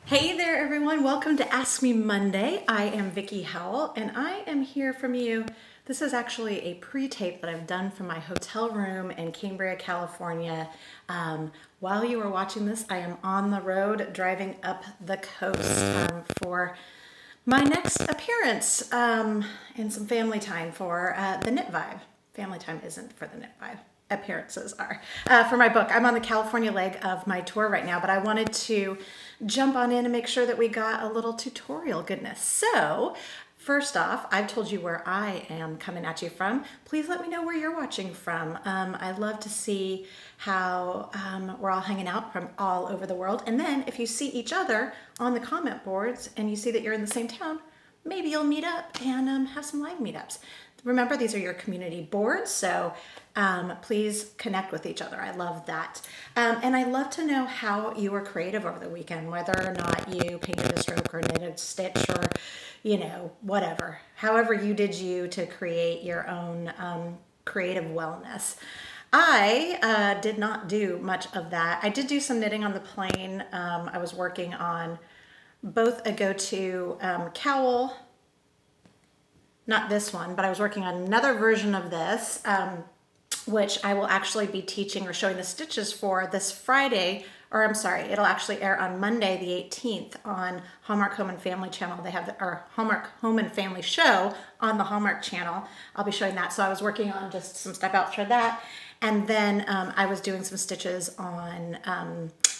Hey there everyone, welcome to Ask Me Monday. I am Vickie Howell and I am here from you. This is actually a pre-tape that I've done from my hotel room in Cambria, California. While you are watching this, I am on the road driving up the coast for my next appearance and some family time for the Knit Vibe. Family time isn't for the Knit Vibe. Appearances are for my book. I'm on the California leg of my tour right now, but I wanted to jump on in and make sure that we got a little tutorial goodness. So first off, I've told you where I am coming at you from. Please let me know where you're watching from. I'd love to see how we're all hanging out from all over the world. And then if you see each other on the comment boards and you see that you're in the same town, maybe you'll meet up and have some live meetups. Remember, these are your community boards, so please connect with each other. I love that. And I love to know how you were creative over the weekend, whether or not you painted a stroke or knitted a stitch or, whatever. However you did you to create your own creative wellness. I did not do much of that. I did do some knitting on the plane. I was working on both a Go-To cowl, not this one, but I was working on another version of this, which I will actually be teaching or showing the stitches for this Friday, or I'm sorry, it'll actually air on Monday the 18th on Hallmark Home and Family channel. They have our Hallmark Home and Family show on the Hallmark channel. I'll be showing that. So I was working on just some stuff out for that. And then I was doing some stitches on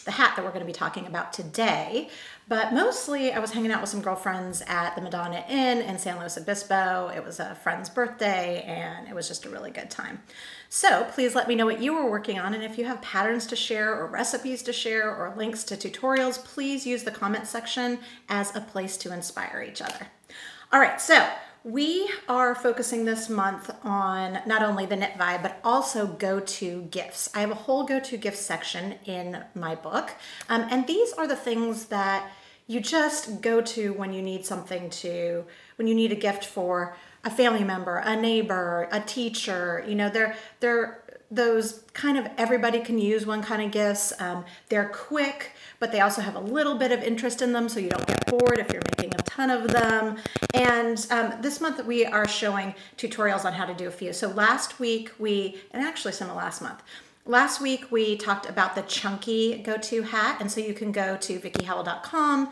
the hat that we're going to be talking about today. But mostly I was hanging out with some girlfriends at the Madonna Inn in San Luis Obispo. It was a friend's birthday and it was just a really good time. So please let me know what you were working on, and if you have patterns to share or recipes to share or links to tutorials, please use the comment section as a place to inspire each other. All right, so we are focusing this month on not only the Knit Vibe, but also Go-To Gifts. I have a whole Go-To Gift section in my book. And these are the things that you just go to when you need when you need a gift for a family member, a neighbor, a teacher. They're those kind of everybody can use one kind of gifts. They're quick, but they also have a little bit of interest in them, so you don't get bored if you're making a ton of them. And this month we are showing tutorials on how to do a few. So last week and actually some of last month, last week we talked about the chunky Go-To hat, and so you can go to vickiehowell.com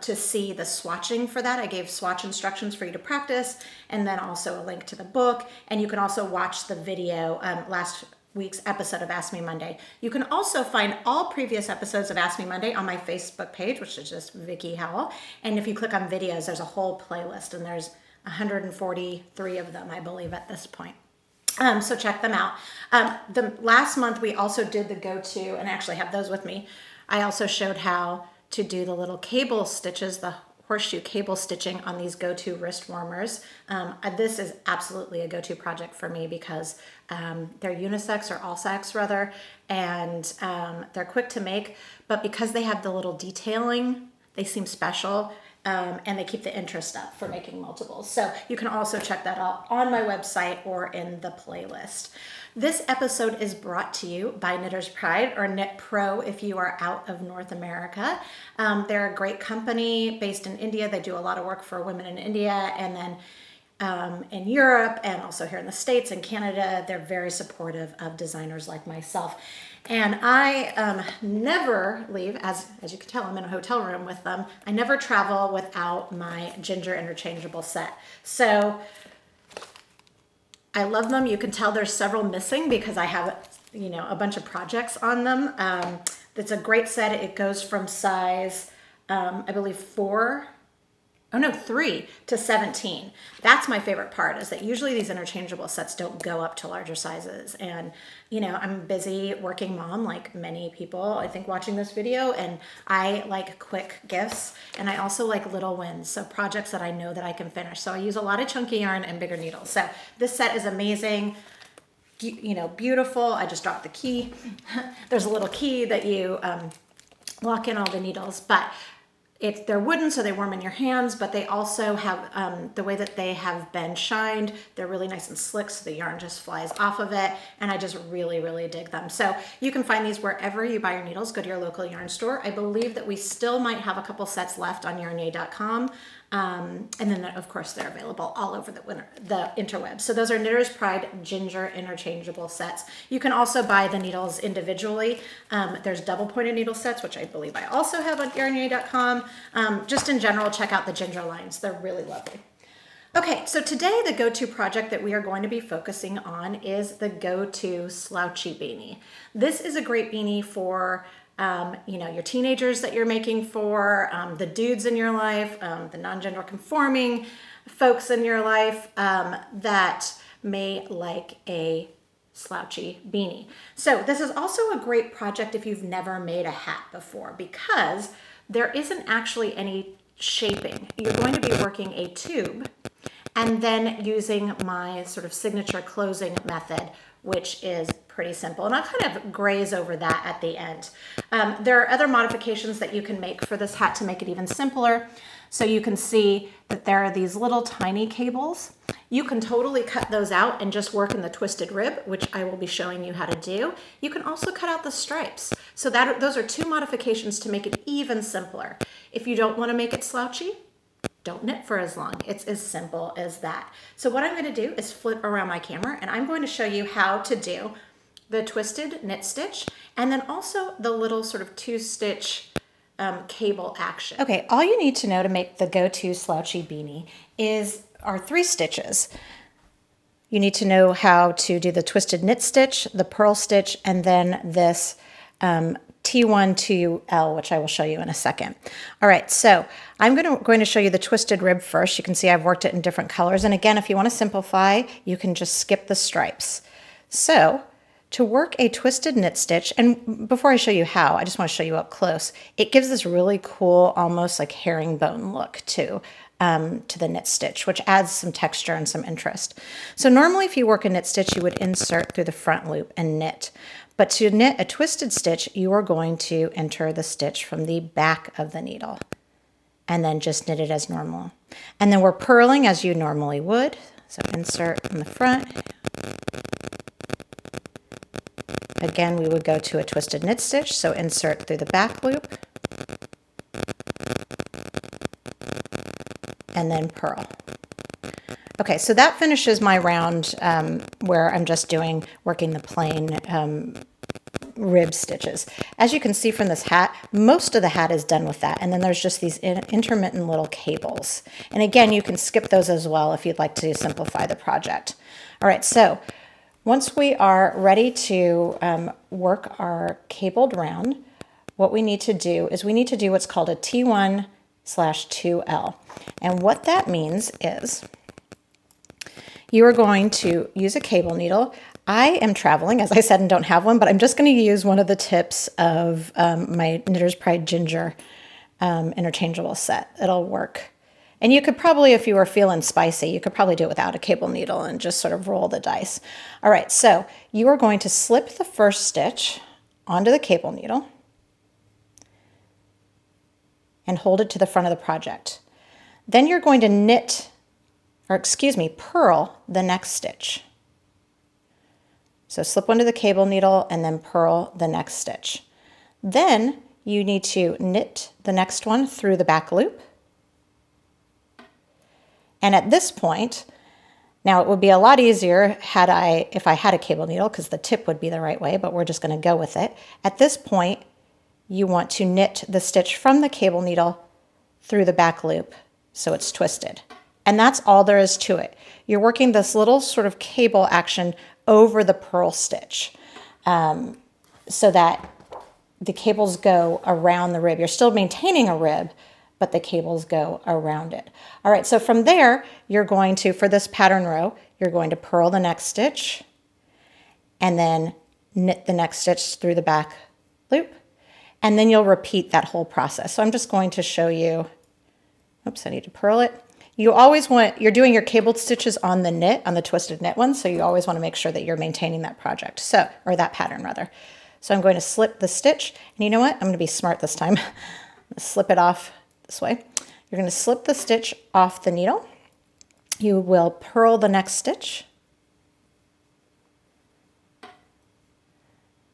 to see the swatching for that. I gave swatch instructions for you to practice, and then also a link to the book. And you can also watch the video last week's episode of Ask Me Monday. You can also find all previous episodes of Ask Me Monday on my Facebook page, which is just Vickie Howell. And if you click on videos, there's a whole playlist, and there's 143 of them, I believe, at this point. So check them out. The last month we also did the Go-To, and I actually have those with me. I also showed how to do the little cable stitches, the horseshoe cable stitching on these Go-To wrist warmers. This is absolutely a Go-To project for me because they're unisex, or all sex rather, and they're quick to make, but because they have the little detailing, they seem special. And they keep the interest up for making multiples. So you can also check that out on my website or in the playlist. This episode is brought to you by Knitter's Pride, or Knit Pro if you are out of North America. They're a great company based in India. They do a lot of work for women in India, and then in Europe, and also here in the States and Canada. They're very supportive of designers like myself. And I never leave, as you can tell, I'm in a hotel room with them. I never travel without my Ginger interchangeable set. So I love them. You can tell there's several missing because I have, a bunch of projects on them. It's a great set. It goes from size, I believe 3 to 17. That's my favorite part, is that usually these interchangeable sets don't go up to larger sizes. And, I'm a busy working mom, like many people, I think, watching this video, and I like quick gifts, and I also like little wins, so projects that I know that I can finish. So I use a lot of chunky yarn and bigger needles. So this set is amazing, beautiful. I just dropped the key. There's a little key that you lock in all the needles, but they're wooden, so they warm in your hands, but they also have, the way that they have been shined, they're really nice and slick, so the yarn just flies off of it, and I just really, really dig them. So you can find these wherever you buy your needles. Go to your local yarn store. I believe that we still might have a couple sets left on yarnyay.com. And then, of course, they're available all over the interwebs. So those are Knitter's Pride Ginger interchangeable sets. You can also buy the needles individually. There's double pointed needle sets, which I believe I also have on yarnyay.com. Just in general, check out the Ginger lines. They're really lovely. Okay, so today the go-to project that we are going to be focusing on is the Go-To Slouchy Beanie. This is a great beanie for your teenagers that you're making for, the dudes in your life, the non-gender conforming folks in your life that may like a slouchy beanie. So this is also a great project if you've never made a hat before, because there isn't actually any shaping. You're going to be working a tube and then using my sort of signature closing method, which is pretty simple. And I'll kind of graze over that at the end. There are other modifications that you can make for this hat to make it even simpler. So you can see that there are these little tiny cables. You can totally cut those out and just work in the twisted rib, which I will be showing you how to do. You can also cut out the stripes. So those are two modifications to make it even simpler. If you don't want to make it slouchy, don't knit for as long. It's as simple as that. So what I'm going to do is flip around my camera, and I'm going to show you how to do the twisted knit stitch and then also the little sort of two-stitch cable action. Okay, all you need to know to make the Go-To Slouchy Beanie are 3 stitches. You need to know how to do the twisted knit stitch, the purl stitch, and then this T1 to L, which I will show you in a second. All right, so I'm going to show you the twisted rib first. You can see I've worked it in different colors. And again, if you want to simplify, you can just skip the stripes. So to work a twisted knit stitch, and before I show you how, I just want to show you up close. It gives this really cool, almost like herringbone look to the knit stitch, which adds some texture and some interest. So normally if you work a knit stitch, you would insert through the front loop and knit. But to knit a twisted stitch, you are going to enter the stitch from the back of the needle and then just knit it as normal. And then we're purling as you normally would. So insert from the front. Again, we would go to a twisted knit stitch, so insert through the back loop and then purl. Okay, so that finishes my round where I'm just working the plain rib stitches. As you can see from this hat, most of the hat is done with that, and then there's just these intermittent little cables. And again, you can skip those as well if you'd like to simplify the project. All right, so once we are ready to work our cabled round, what we need to do is we need to do what's called a T1/2L. And what that means is you are going to use a cable needle. I am traveling, as I said, and don't have one, but I'm just going to use one of the tips of my Knitter's Pride Ginger interchangeable set. It'll work. And you could probably, if you were feeling spicy, you could probably do it without a cable needle and just sort of roll the dice. All right, so you are going to slip the first stitch onto the cable needle and hold it to the front of the project. Then you're going to purl the next stitch. So slip onto the cable needle and then purl the next stitch. Then you need to knit the next one through the back loop. And at this point, now it would be a lot easier if I had a cable needle, because the tip would be the right way, but we're just going to go with it. At this point, you want to knit the stitch from the cable needle through the back loop so it's twisted. And that's all there is to it. You're working this little sort of cable action over the purl stitch so that the cables go around the rib. You're still maintaining a rib, but the cables go around it. All right, so from there, you're going to, for this pattern row, you're going to purl the next stitch and then knit the next stitch through the back loop, and then you'll repeat that whole process. So I'm just going to show you, oops, I need to purl it. You're doing your cabled stitches on the knit, on the twisted knit one, so you always want to make sure that you're maintaining that or that pattern rather. So I'm going to slip the stitch, and you know what? I'm going to be smart this time. Slip it off this way. You're going to slip the stitch off the needle. You will purl the next stitch.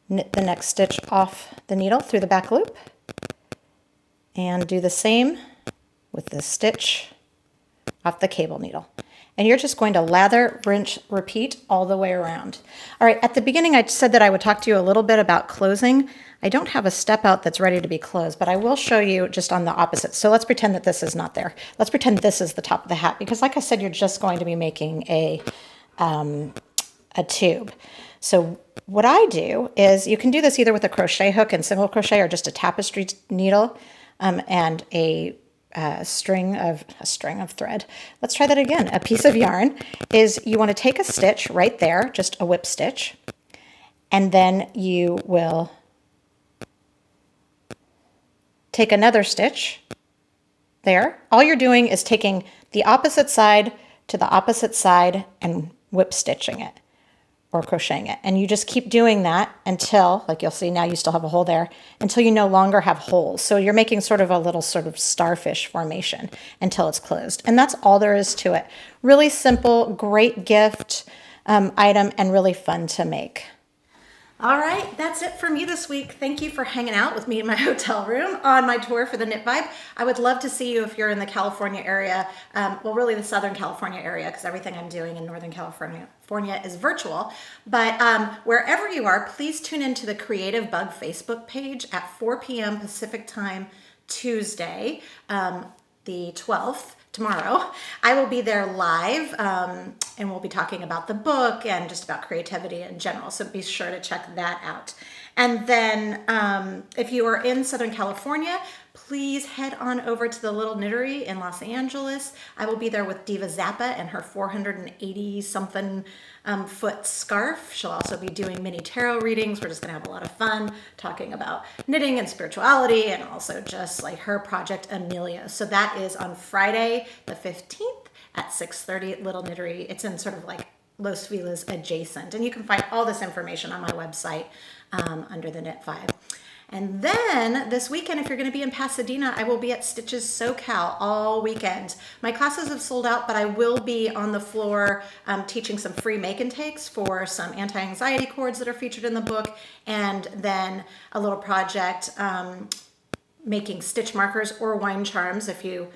Knit the next stitch off the needle through the back loop. And do the same with the stitch off the cable needle. And you're just going to lather, rinse, repeat all the way around. All right, at the beginning I said that I would talk to you a little bit about closing. I don't have a step out that's ready to be closed, but I will show you just on the opposite. So let's pretend that this is not there. Let's pretend this is the top of the hat, because like I said, you're just going to be making a tube. So what I do is, you can do this either with a crochet hook and single crochet, or just a tapestry needle and a string of thread. Let's try that again. A piece of yarn is, you want to take a stitch right there, just a whip stitch, and then you will take another stitch there. All you're doing is taking the opposite side to the opposite side and whip stitching it or crocheting it. And you just keep doing that until, like you'll see now, you still have a hole there, until you no longer have holes. So you're making sort of a little sort of starfish formation until it's closed. And that's all there is to it. Really simple, great gift item, and really fun to make. All right, that's it for me this week. Thank you for hanging out with me in my hotel room on my tour for the Knit Vibe. I would love to see you if you're in the California area, well, really the Southern California area, because everything I'm doing in Northern California is virtual. But wherever you are, please tune into the Creative Bug Facebook page at 4 p.m. Pacific Time, Tuesday, the 12th. Tomorrow. I will be there live, and we'll be talking about the book and just about creativity in general. So be sure to check that out. And then if you are in Southern California, please head on over to the Little Knittery in Los Angeles. I will be there with Diva Zappa and her 480 something foot scarf. She'll also be doing mini tarot readings. We're just gonna have a lot of fun talking about knitting and spirituality, and also just like her project Amelia. So that is on Friday the 15th at 6:30 at Little Knittery. It's in sort of like Los Feliz adjacent, and you can find all this information on my website under the Knit Vibe. And then this weekend, if you're going to be in Pasadena, I will be at Stitches SoCal all weekend. My classes have sold out, but I will be on the floor teaching some free make and takes for some anti-anxiety cords that are featured in the book, and then a little project making stitch markers or wine charms, if you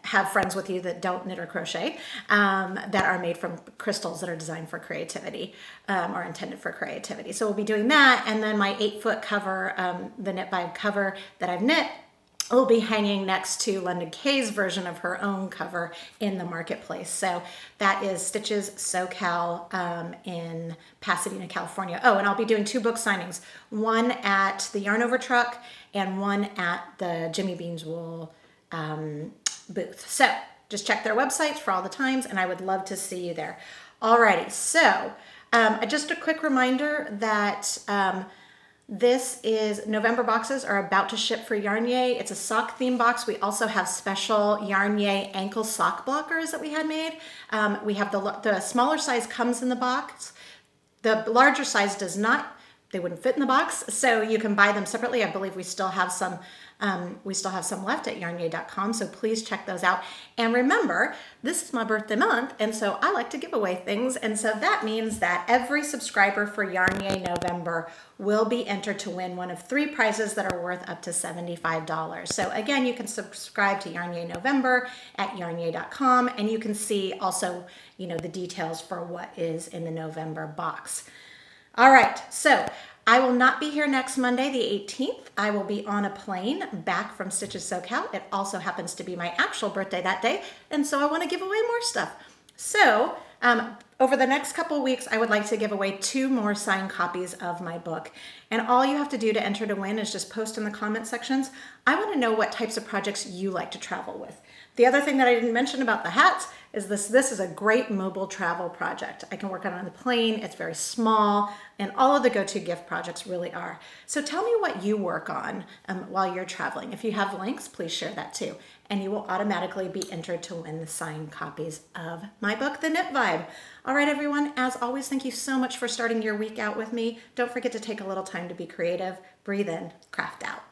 have friends with you that don't knit or crochet, that are made from crystals that are designed for creativity, or intended for creativity. So we'll be doing that. And then my 8-foot cover, the Knit Vibe cover that I've knit, will be hanging next to London Kay's version of her own cover in the marketplace. So that is Stitches SoCal in Pasadena, California. Oh, and I'll be doing 2 book signings, one at the Yarn Over Truck and one at the Jimmy Beans Wool booth. So just check their websites for all the times, and I would love to see you there. Alrighty, so just a quick reminder that November boxes are about to ship for Yarnyay. It's a sock theme box. We also have special Yarnyay ankle sock blockers that we had made. We have the smaller size comes in the box. The larger size does not. They wouldn't fit in the box, so you can buy them separately. I believe we still have some left at yarnyay.com, so please check those out. And remember, this is my birthday month, and so I like to give away things, and so that means that every subscriber for Yarnyay November will be entered to win one of 3 prizes that are worth up to $75. So again, you can subscribe to Yarnyay November at yarnyay.com, and you can see also, the details for what is in the November box. All right, so I will not be here next Monday, the 18th. I will be on a plane back from Stitches SoCal. It also happens to be my actual birthday that day, and so I want to give away more stuff. So over the next couple of weeks, I would like to give away 2 more signed copies of my book. And all you have to do to enter to win is just post in the comment sections. I want to know what types of projects you like to travel with. The other thing that I didn't mention about the hats is this is a great mobile travel project. I can work on it on the plane. It's very small, and all of the Go-To Gift projects really are. So tell me what you work on while you're traveling. If you have links, please share that too. And you will automatically be entered to win the signed copies of my book, The Knit Vibe. All right, everyone, as always, thank you so much for starting your week out with me. Don't forget to take a little time to be creative, breathe in, craft out.